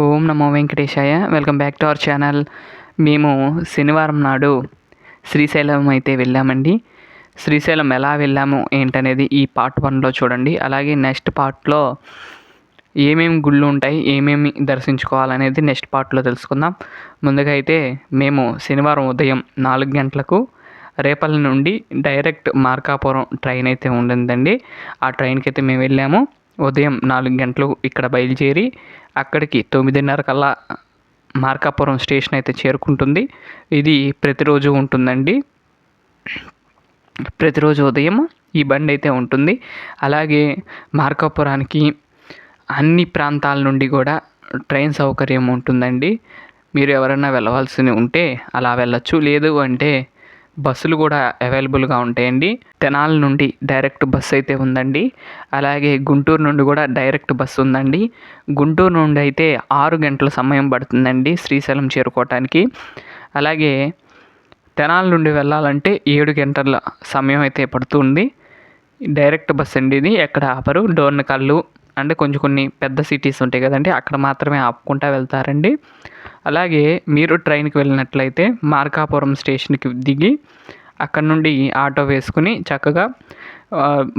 Om Namo Venkatesaya. Welcome back to our channel. మేము శనివారం నాడు శ్రీశైలం అయితే వెళ్ళామండి. శ్రీశైలం ఎలా వెళ్ళాము ఏంటనేది ఈ పార్ట్ 1లో చూడండి. అలాగే నెక్స్ట్ పార్ట్లో ఏమేమి గుళ్ళు ఉంటాయి, ఏమేమి దర్శించుకోవాలనేది నెక్స్ట్ పార్ట్లో తెలుసుకుందాం. ముందుగా అయితే మేము శనివారం ఉదయం 4 గంటలకు రేపల్లి నుండి డైరెక్ట్ మార్కాపురం ట్రైన్ అయితే ఉండిందండి. ఆ ట్రైన్కి అయితే మేము వెళ్ళాము. ఉదయం 4 గంటలు ఇక్కడ బయలుదేరి అక్కడికి 9:30 కల్లా మార్కాపురం స్టేషన్ అయితే చేరుకుంటుంది. ఇది ప్రతిరోజు ఉంటుందండి. ప్రతిరోజు ఉదయం ఈ బండి అయితే ఉంటుంది. అలాగే మార్కాపురానికి అన్ని ప్రాంతాల నుండి కూడా ట్రైన్ సౌకర్యం ఉంటుందండి. మీరు ఎవరైనా వెళ్ళవలసి ఉంటే అలా వెళ్ళచ్చు. లేదు అంటే బస్సులు కూడా అవైలబుల్గా ఉంటాయండి. తెనాలి నుండి డైరెక్ట్ బస్సు అయితే ఉందండి. అలాగే గుంటూరు నుండి కూడా డైరెక్ట్ బస్సు ఉందండి. గుంటూరు నుండి అయితే 6 గంటల సమయం పడుతుందండి శ్రీశైలం చేరుకోవటానికి. అలాగే తెనాలి నుండి వెళ్ళాలంటే 7 గంటల సమయం అయితే పడుతుంది. డైరెక్ట్ బస్ అండి ఇది. ఎక్కడ ఆపరు. డోర్నకల్లు అంటే కొన్ని పెద్ద సిటీస్ ఉంటాయి కదండి, అక్కడ మాత్రమే ఆపుకుంటూ వెళ్తారండి. అలాగే మీరు ట్రైన్కి వెళ్ళినట్లయితే మార్కాపురం స్టేషన్కి దిగి అక్కడ నుండి ఆటో వేసుకుని చక్కగా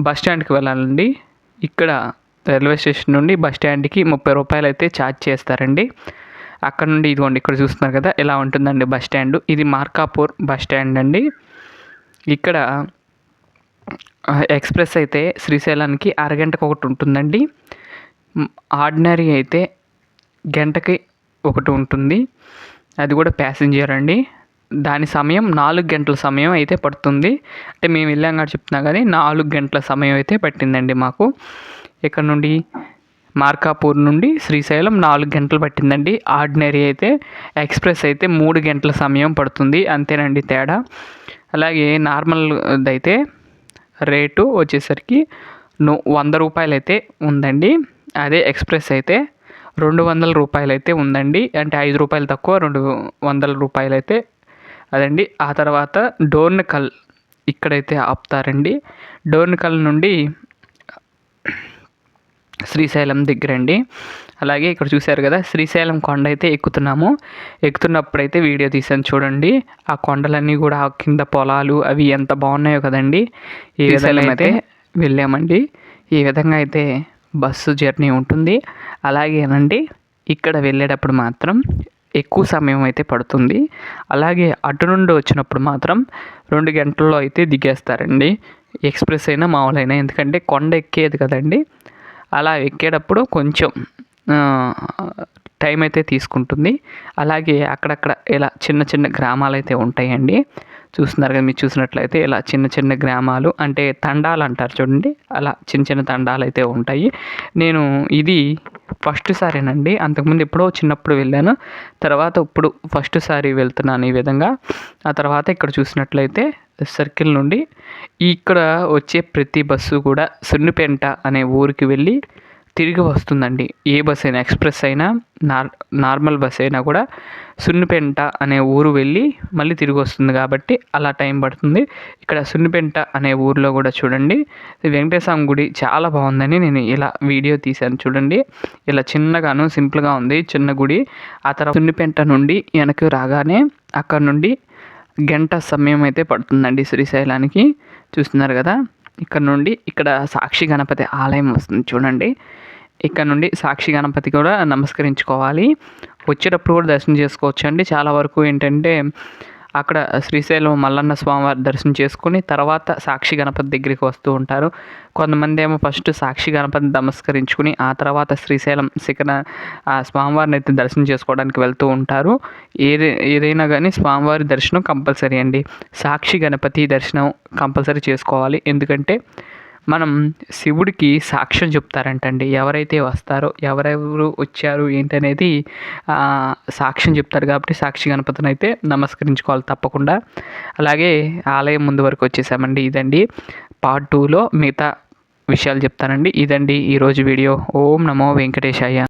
బస్ స్టాండ్కి వెళ్ళాలండి. ఇక్కడ రైల్వే స్టేషన్ నుండి బస్ స్టాండ్కి 30 రూపాయలు అయితే ఛార్జ్ చేస్తారండి. అక్కడ నుండి ఇదిగోండి ఇక్కడ చూస్తున్నారు కదా, ఇలా ఉంటుందండి బస్ స్టాండ్. ఇది మార్కాపూర్ బస్ స్టాండ్ అండి. ఇక్కడ ఎక్స్ప్రెస్ అయితే శ్రీశైలానికి అరగంటకు ఒకటి ఉంటుందండి. ఆర్డినరీ అయితే గంటకి ఒకటి ఉంటుంది. అది కూడా ప్యాసింజర్ అండి. దాని సమయం 4 గంటల సమయం అయితే పడుతుంది. అంటే మేము వెళ్ళాం కాబట్టి చెప్తున్నా కానీ 4 గంటల సమయం అయితే పట్టిందండి మాకు. ఇక్కడ నుండి మార్కాపూర్ నుండి శ్రీశైలం 4 గంటలు పట్టిందండి ఆర్డినరీ అయితే. ఎక్స్ప్రెస్ అయితే 3 గంటల సమయం పడుతుంది, అంతేనండి తేడా. అలాగే నార్మల్ అయితే రేటు వచ్చేసరికి 100 రూపాయలు అయితే ఉందండి. అదే ఎక్స్ప్రెస్ అయితే 200 రూపాయలు అయితే ఉందండి. అంటే 5 రూపాయలు తక్కువ, 200 రూపాయలు అయితే అదండి. ఆ తర్వాత డోర్నకల్ ఇక్కడైతే ఆపుతారండి. డోర్నకల్ నుండి శ్రీశైలం దగ్గర అండి. అలాగే ఇక్కడ చూశారు కదా, శ్రీశైలం కొండ అయితే ఎక్కుతున్నప్పుడైతే వీడియో తీసాను చూడండి. ఆ కొండలన్నీ కూడా కింద పొలాలు అవి ఎంత బాగున్నాయో కదండి. ఈ విధంగా అయితే వెళ్ళామండి. ఈ విధంగా అయితే బస్సు జర్నీ ఉంటుంది. అలాగేనండి ఇక్కడ వెళ్ళేటప్పుడు మాత్రం ఎక్కువ సమయం అయితే పడుతుంది. అలాగే అటు నుండి వచ్చినప్పుడు మాత్రం 2 గంటల్లో అయితే దిగేస్తారండి. ఎక్స్ప్రెస్ అయినా మామూలైనా, ఎందుకంటే కొండ ఎక్కేది కదండి. అలా ఎక్కేటప్పుడు కొంచెం టైం అయితే తీసుకుంటుంది. అలాగే అక్కడక్కడ ఇలా చిన్న చిన్న గ్రామాలు అయితే ఉంటాయండి. చూస్తున్నారు కదా, మీరు చూసినట్లయితే ఇలా చిన్న చిన్న గ్రామాలు అంటే తండాలు అంటారు చూడండి, అలా చిన్న చిన్న తండాలు అయితే ఉంటాయి. నేను ఇది ఫస్ట్ సారేనండి. అంతకుముందు ఎప్పుడో చిన్నప్పుడు వెళ్ళాను. తర్వాత ఇప్పుడు ఫస్ట్ సారి వెళ్తున్నాను ఈ విధంగా. ఆ తర్వాత ఇక్కడ చూసినట్లయితే సర్కిల్ నుండి ఇక్కడ వచ్చే ప్రతి బస్సు కూడా సున్నిపెంట అనే ఊరికి వెళ్ళి తిరిగి వస్తుందండి. ఏ బస్ అయినా, ఎక్స్ప్రెస్ అయినా నార్మల్ బస్ అయినా కూడా సున్నిపెంట అనే ఊరు వెళ్ళి మళ్ళీ తిరిగి వస్తుంది కాబట్టి అలా టైం పడుతుంది. ఇక్కడ సున్నిపెంట అనే ఊరిలో కూడా చూడండి వెంకటేశ్వర గుడి చాలా బాగుందని నేను ఇలా వీడియో తీశాను చూడండి. ఇలా చిన్నగాను సింపుల్గా ఉంది చిన్న గుడి. ఆ తర్వాత సున్నిపెంట నుండి వెనక్కి రాగానే అక్కడ నుండి గంట సమయం అయితే పడుతుందండి శ్రీశైలానికి. చూస్తున్నారు కదా, ఇక్కడ నుండి ఇక్కడ సాక్షి గణపతి ఆలయం వస్తుంది చూడండి. ఇక్కడ నుండి సాక్షి గణపతి కూడా నమస్కరించుకోవాలి. వచ్చేటప్పుడు కూడా దర్శనం చేసుకోవచ్చు అండి. చాలా వరకు ఏంటంటే అక్కడ శ్రీశైలం మల్లన్న స్వామివారి దర్శనం చేసుకుని తర్వాత సాక్షి గణపతి దగ్గరికి వస్తూ ఉంటారు. కొంతమంది ఏమో ఫస్ట్ సాక్షి గణపతిని నమస్కరించుకుని ఆ తర్వాత శ్రీశైలం ఆ స్వామివారిని అయితే దర్శనం చేసుకోవడానికి వెళ్తూ ఉంటారు. ఏదైనా కానీ స్వామివారి దర్శనం కంపల్సరీ అండి. సాక్షి గణపతి దర్శనం కంపల్సరీ చేసుకోవాలి. ఎందుకంటే మనం శివుడికి సాక్ష్యం చెప్తారంటండి. ఎవరైతే వస్తారో, ఎవరెవరు వచ్చారు ఏంటనేది సాక్ష్యం చెప్తారు కాబట్టి సాక్షి గణపతిని అయితే నమస్కరించుకోవాలి తప్పకుండా. అలాగే ఆలయం ముందు వరకు వచ్చేసామండి. ఇదండి పార్ట్ 2లో మిగతా విషయాలు చెప్తానండి. ఇదండి ఈరోజు వీడియో. ఓం నమో వెంకటేశాయ.